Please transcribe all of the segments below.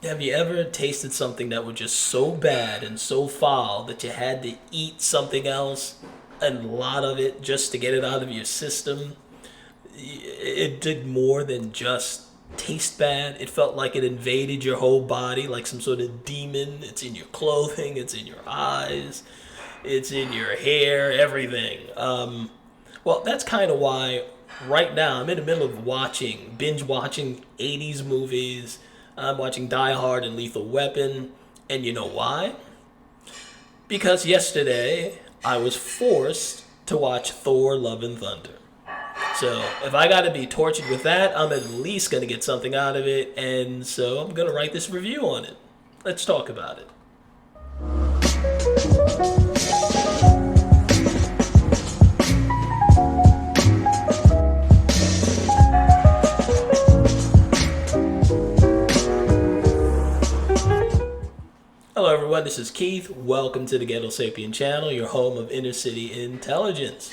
Have you ever tasted something that was just so bad and so foul that you had to eat something else, and a lot of it, just to get it out of your system? It did more than just taste bad. It felt like it invaded your whole body like some sort of demon. It's in your clothing, it's in your eyes, it's in your hair, everything. Well, that's kind of why right now I'm in the middle of binge watching 80s movies. I'm watching Die Hard and Lethal Weapon. And you know why? Because yesterday I was forced to watch Thor Love and Thunder. So if I got to be tortured with that, I'm at least going to get something out of it. And so I'm going to write this review on it. Let's talk about it. Hello, everyone. This is Keith. Welcome to the Ghetto Sapien channel, your home of inner city intelligence.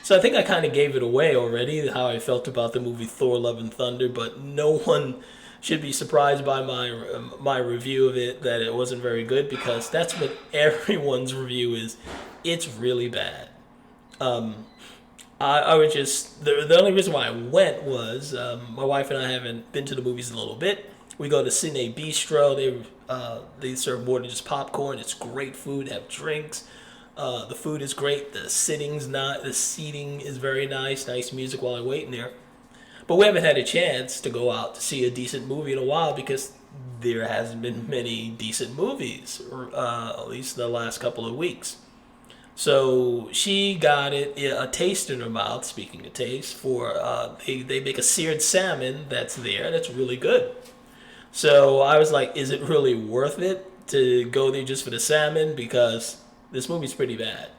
So I think I kind of gave it away already, how I felt about the movie Thor: Love and Thunder, but no one should be surprised by my review of it that it wasn't very good, because that's what everyone's review is. It's really bad. I was just the only reason why I went was my wife and I haven't been to the movies in a little bit. We go to Cine Bistro. They serve more than just popcorn. It's great food. Have drinks. The food is great. The seating is very nice. Nice music while I wait in there. But we haven't had a chance to go out to see a decent movie in a while, because there hasn't been many decent movies, at least the last couple of weeks. So she got a taste in her mouth. Speaking of taste, they make a seared salmon that's really good. So I was like, is it really worth it to go there just for the salmon? Because this movie's pretty bad.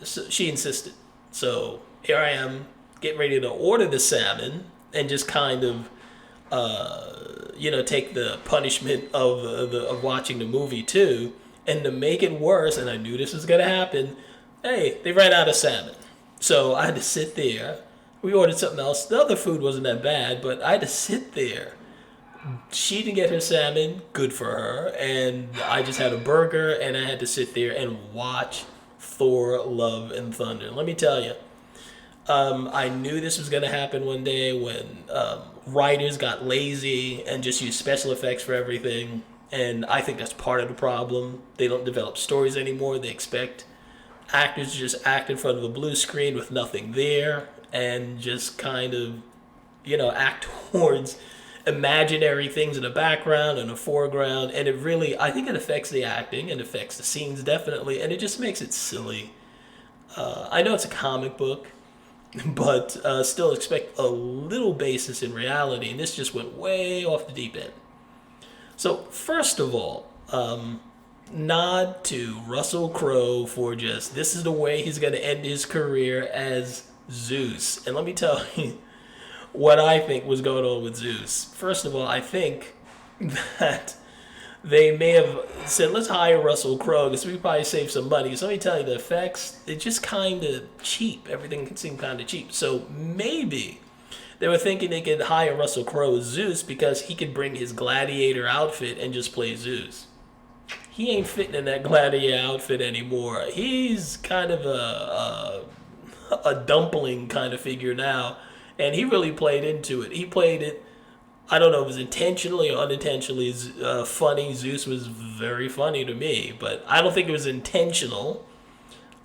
So she insisted. So here I am, getting ready to order the salmon and just kind of, take the punishment of watching the movie too. And to make it worse, and I knew this was gonna happen, hey, they ran out of salmon. So I had to sit there. We ordered something else. The other food wasn't that bad, but I had to sit there. She didn't get her salmon, good for her, and I just had a burger, and I had to sit there and watch Thor: Love and Thunder. Let me tell you, I knew this was going to happen one day when writers got lazy and just used special effects for everything, and I think that's part of the problem. They don't develop stories anymore. They expect actors to just act in front of a blue screen with nothing there and just kind of, act towards imaginary things in the background and the foreground, and I think it affects the acting and affects the scenes definitely, and it just makes it silly. I know it's a comic book, but still expect a little basis in reality, and this just went way off the deep end. So first of all, nod to Russell Crowe for just, this is the way he's going to end his career as Zeus. And let me tell you what I think was going on with Zeus. First of all, I think that they may have said, let's hire Russell Crowe because we could probably save some money. So let me tell you, the effects, it's just kind of cheap. Everything seemed kind of cheap. So maybe they were thinking they could hire Russell Crowe as Zeus because he could bring his gladiator outfit and just play Zeus. He ain't fitting in that gladiator outfit anymore. He's kind of a dumpling kind of figure now, and he really played into it. He played it. I don't know if it was intentionally or unintentionally funny. Zeus was very funny to me, but I don't think it was intentional.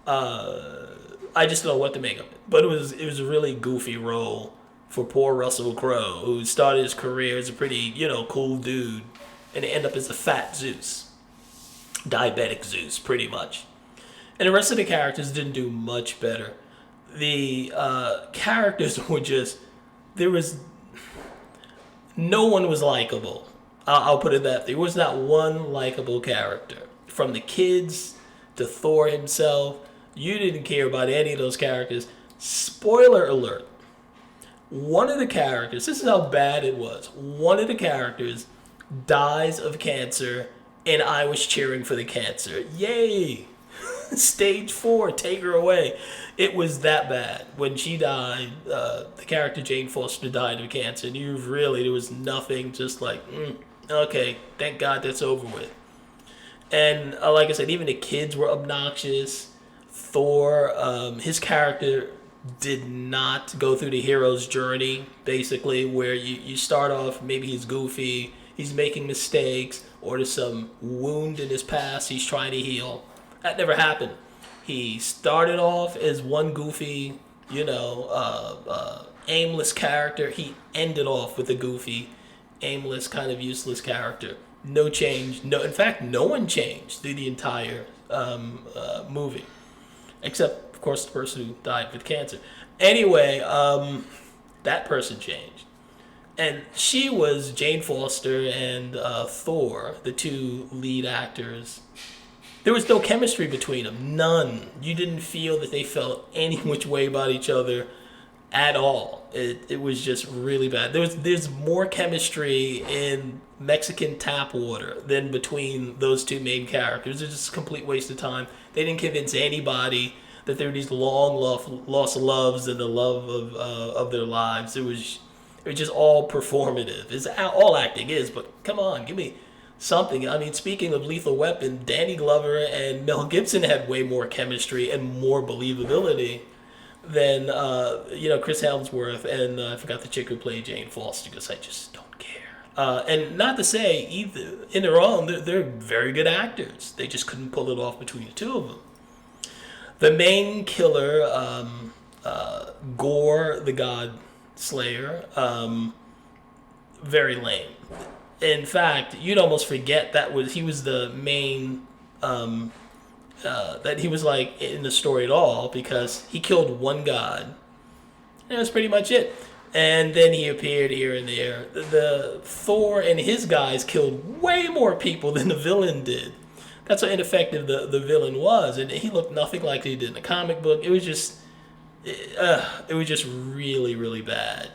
I just don't know what to make of it. But it was a really goofy role for poor Russell Crowe, who started his career as a pretty cool dude, and ended up as a fat Zeus, diabetic Zeus, pretty much. And the rest of the characters didn't do much better. The characters were just, there was, no one was likable. I'll put it that way. There was not one likable character. From the kids to Thor himself, you didn't care about any of those characters. Spoiler alert. One of the characters, this is how bad it was. One of the characters dies of cancer, and I was cheering for the cancer. Yay! Stage 4, take her away. It was that bad. When she died, the character Jane Foster died of cancer, and there was nothing, just like, Okay, thank God that's over with. And like I said, even the kids were obnoxious. Thor, his character did not go through the hero's journey, basically, where you start off, maybe he's goofy, he's making mistakes, or there's some wound in his past he's trying to heal. That never happened. He started off as one goofy, aimless character. He ended off with a goofy, aimless, kind of useless character. No change. No, in fact, no one changed through the entire movie, except of course the person who died with cancer. Anyway, that person changed, and she was Jane Foster and Thor, the two lead actors. There was no chemistry between them. None. You didn't feel that they felt any which way about each other at all. It was just really bad. There's more chemistry in Mexican tap water than between those two main characters. It's just a complete waste of time. They didn't convince anybody that there were these long lost loves and the love of their lives. It was just all performative. It's all acting is, but come on, give me something. I mean, speaking of Lethal Weapon, Danny Glover and Mel Gibson had way more chemistry and more believability than Chris Helmsworth and I forgot the chick who played Jane Foster because I just don't care. And not to say either in their own, they're very good actors. They just couldn't pull it off between the two of them. The main killer, Gore the God Slayer, very lame. In fact, you'd almost forget he was the main that he was like in the story at all because he killed one god. And that's pretty much it. And then he appeared here and there. The Thor and his guys killed way more people than the villain did. That's how ineffective the villain was, and he looked nothing like he did in the comic book. It was just really, really bad.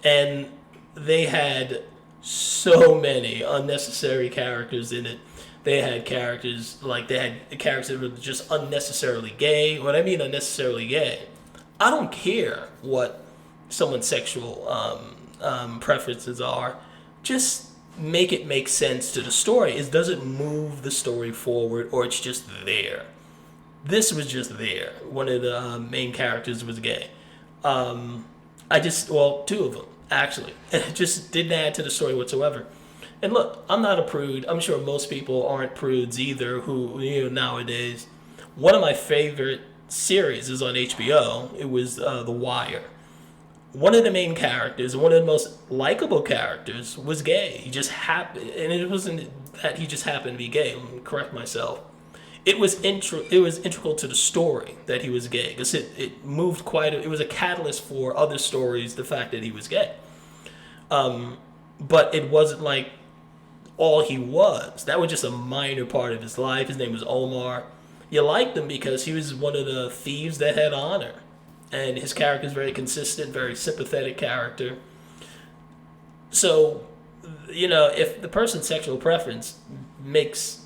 And they had so many unnecessary characters in it. They had characters that were just unnecessarily gay. What I mean unnecessarily gay, I don't care what someone's sexual preferences are. Just make it make sense to the story. It doesn't move the story forward, or it's just there. This was just there. One of the main characters was gay. Two of them actually, and it just didn't add to the story whatsoever. And look, I'm not a prude. I'm sure most people aren't prudes either. Who nowadays, one of my favorite series is on HBO. It was The Wire. One of the main characters, one of the most likable characters, was gay. He just happened, and it wasn't that he just happened to be gay. Let me correct myself. It was integral to the story that he was gay because it moved it was a catalyst for other stories. The fact that he was gay, but it wasn't like all he was. That was just a minor part of his life. His name was Omar. You liked him because he was one of the thieves that had honor. And his character is very consistent, very sympathetic character. So, if the person's sexual preference plays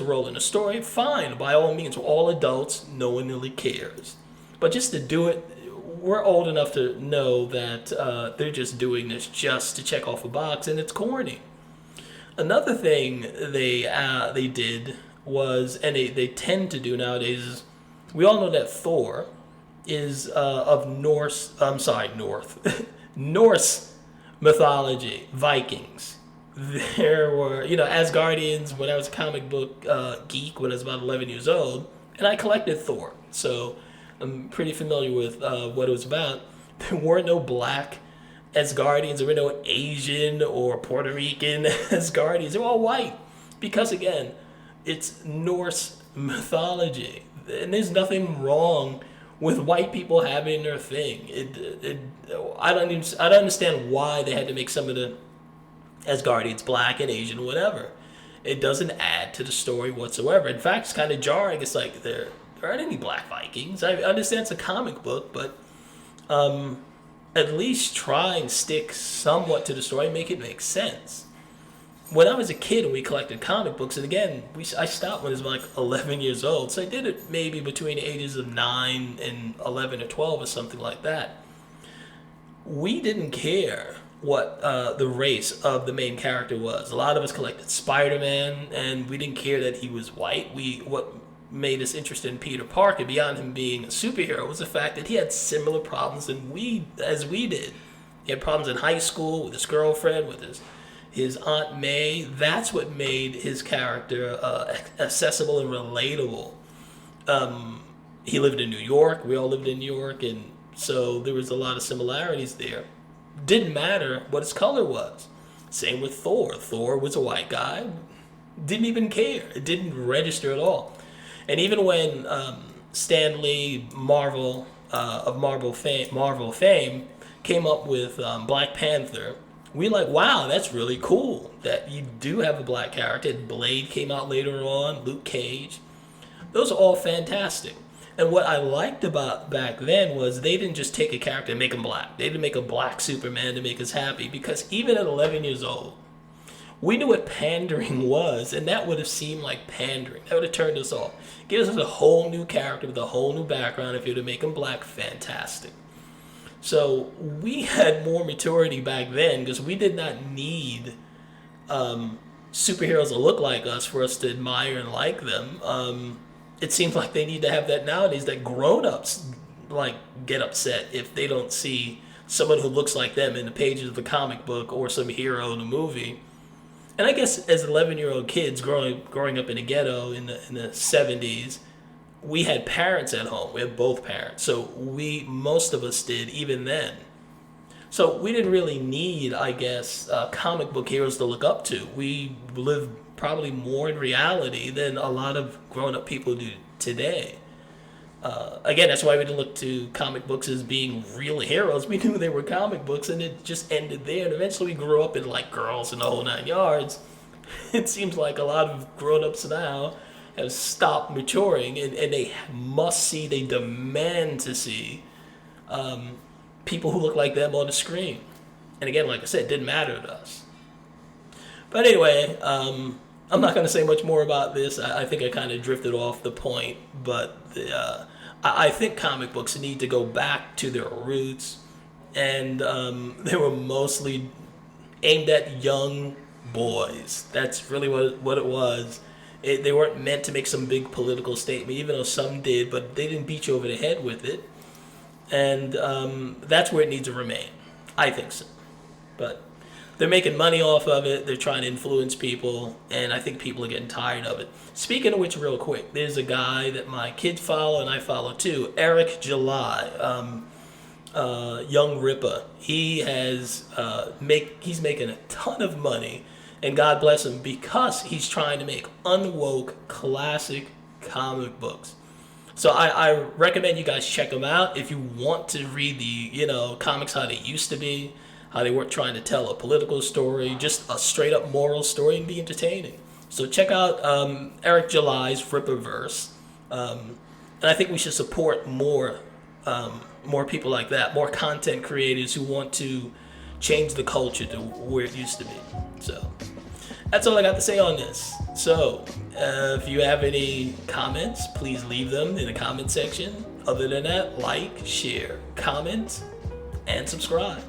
a role in the story, fine. By all means, we're all adults. No one really cares. But just to do it, we're old enough to know that they're just doing this just to check off a box, and it's corny. Another thing they did was, and they tend to do nowadays, is we all know that Thor is of Norse mythology, Vikings. There were, Asgardians when I was a comic book geek when I was about 11 years old, and I collected Thor. So I'm pretty familiar with what it was about. There were no black Asgardians. There were no Asian or Puerto Rican Asgardians. They were all white because, again, it's Norse mythology. And there's nothing wrong with white people having their thing. I don't understand why they had to make some of the Asgardians black and Asian, whatever. It doesn't add to the story whatsoever. In fact, it's kind of jarring. It's like there aren't any black Vikings. I understand it's a comic book, but at least try and stick somewhat to the story and make it make sense. When I was a kid and we collected comic books, and again, I stopped when I was like 11 years old, so I did it maybe between the ages of 9 and 11 or 12 or something like that. We didn't care what the race of the main character was. A lot of us collected Spider-Man, and we didn't care that he was white. What made us interested in Peter Parker, beyond him being a superhero, was the fact that he had similar problems as we did. He had problems in high school with his girlfriend, with his Aunt May. That's what made his character accessible and relatable. He lived in New York. We all lived in New York, and so there was a lot of similarities there. Didn't matter what his color was. Same with Thor. Thor was a white guy. Didn't even care. It didn't register at all. And even when Stan Lee, of Marvel fame, came up with Black Panther, we like, wow, that's really cool that you do have a black character. Blade came out later on, Luke Cage. Those are all fantastic. And what I liked about back then was they didn't just take a character and make him black. They didn't make a black Superman to make us happy, because even at 11 years old, we knew what pandering was, and that would have seemed like pandering. That would have turned us off. Give us a whole new character with a whole new background. If you were to make him black, fantastic. So we had more maturity back then, because we did not need superheroes to look like us for us to admire and like them. It seems like they need to have that nowadays, that grown-ups like get upset if they don't see someone who looks like them in the pages of a comic book or some hero in a movie. And I guess as 11-year-old kids growing up in a ghetto in the 70s, we had parents at home. We had both parents. So most of us did, even then. So we didn't really need, I guess, comic book heroes to look up to. We lived probably more in reality than a lot of grown-up people do today. Again, that's why we didn't look to comic books as being real heroes. We knew they were comic books, and it just ended there. And eventually we grew up in like Girls and the whole 9 yards. It seems like a lot of grown-ups now have stopped maturing, and they must see, they demand to see people who look like them on the screen. And again, like I said, it didn't matter to us. But anyway, I'm not going to say much more about this. I think I kind of drifted off the point, but I think comic books need to go back to their roots, and they were mostly aimed at young boys. That's really what it was. They weren't meant to make some big political statement, even though some did, but they didn't beat you over the head with it. And that's where it needs to remain. I think so. But they're making money off of it. They're trying to influence people, and I think people are getting tired of it. Speaking of which, real quick, there's a guy that my kids follow and I follow too, Eric July, Young Ripper. He's making a ton of money, and God bless him, because he's trying to make unwoke classic comic books. So I recommend you guys check him out if you want to read the comics how they used to be, how they weren't trying to tell a political story, just a straight up moral story, and be entertaining. So check out Eric July's Rippaverse, and I think we should support more people like that, more content creators who want to change the culture to where it used to be. So that's all I got to say on this. So if you have any comments, please leave them in the comment section. Other than that, like, share, comment, and subscribe.